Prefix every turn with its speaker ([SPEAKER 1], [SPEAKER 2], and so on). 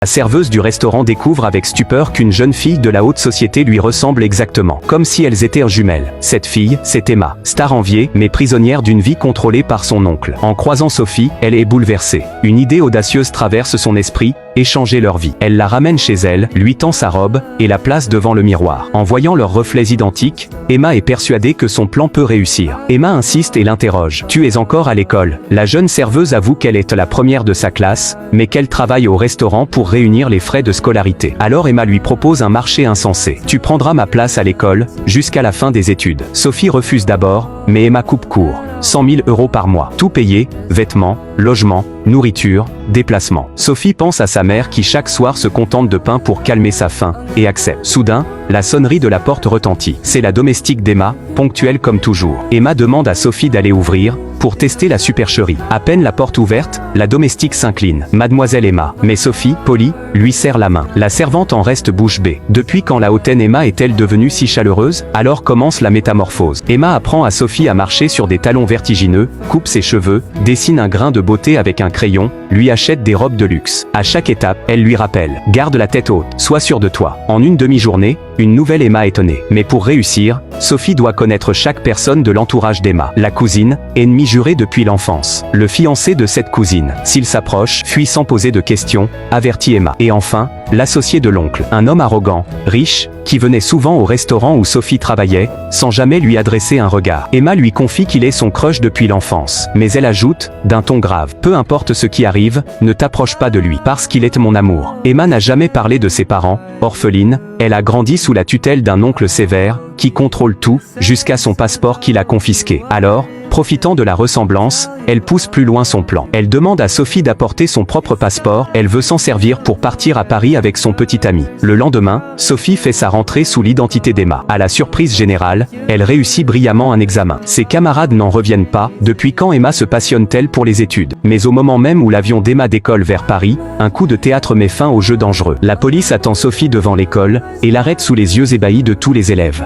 [SPEAKER 1] La serveuse du restaurant découvre avec stupeur qu'une jeune fille de la haute société lui ressemble exactement, comme si elles étaient jumelles. Cette fille, c'est Emma, star enviée, mais prisonnière d'une vie contrôlée par son oncle. En croisant Sophie, elle est bouleversée. Une idée audacieuse traverse son esprit, échanger leur vie. Elle la ramène chez elle, lui tend sa robe, et la place devant le miroir. En voyant leurs reflets identiques, Emma est persuadée que son plan peut réussir. Emma insiste et l'interroge. « Tu es encore à l'école ?» La jeune serveuse avoue qu'elle est la première de sa classe, mais qu'elle travaille au restaurant pour réunir les frais de scolarité. Alors Emma lui propose un marché insensé. « Tu prendras ma place à l'école, jusqu'à la fin des études. » Sophie refuse d'abord, mais Emma coupe court. 100 000 € par mois. Tout payé, vêtements, logement, nourriture, déplacement. Sophie pense à sa mère qui chaque soir se contente de pain pour calmer sa faim, et accepte. Soudain, la sonnerie de la porte retentit. C'est la domestique d'Emma, ponctuelle comme toujours. Emma demande à Sophie d'aller ouvrir, pour tester la supercherie. À peine la porte ouverte, la domestique s'incline. Mademoiselle Emma. Mais Sophie, polie, lui serre la main. La servante en reste bouche bée. Depuis quand la hautaine Emma est-elle devenue si chaleureuse? Alors commence la métamorphose. Emma apprend à Sophie à marcher sur des talons vertigineux, coupe ses cheveux, dessine un grain de beauté avec un crayon, lui achète des robes de luxe. À chaque étape, elle lui rappelle « Garde la tête haute, sois sûr de toi ». En une demi-journée, une nouvelle Emma est née. Mais pour réussir, Sophie doit connaître chaque personne de l'entourage d'Emma. La cousine, ennemie jurée depuis l'enfance. Le fiancé de cette cousine. S'il s'approche, fuit sans poser de questions, avertit Emma. Et enfin, l'associé de l'oncle. Un homme arrogant, riche, qui venait souvent au restaurant où Sophie travaillait, sans jamais lui adresser un regard. Emma lui confie qu'il est son crush depuis l'enfance. Mais elle ajoute, d'un ton grave, « Peu importe ce qui arrive, ne t'approche pas de lui, parce qu'il est mon amour. » Emma n'a jamais parlé de ses parents, orpheline, elle a grandi sous la tutelle d'un oncle sévère, qui contrôle tout, jusqu'à son passeport qu'il a confisqué. Alors, profitant de la ressemblance, elle pousse plus loin son plan. Elle demande à Sophie d'apporter son propre passeport, elle veut s'en servir pour partir à Paris avec son petit ami. Le lendemain, Sophie fait sa rentrée sous l'identité d'Emma. À la surprise générale, elle réussit brillamment un examen. Ses camarades n'en reviennent pas, depuis quand Emma se passionne-t-elle pour les études? Mais au moment même où l'avion d'Emma décolle vers Paris, un coup de théâtre met fin au jeu dangereux. La police attend Sophie devant l'école, et l'arrête sous les yeux ébahis de tous les élèves.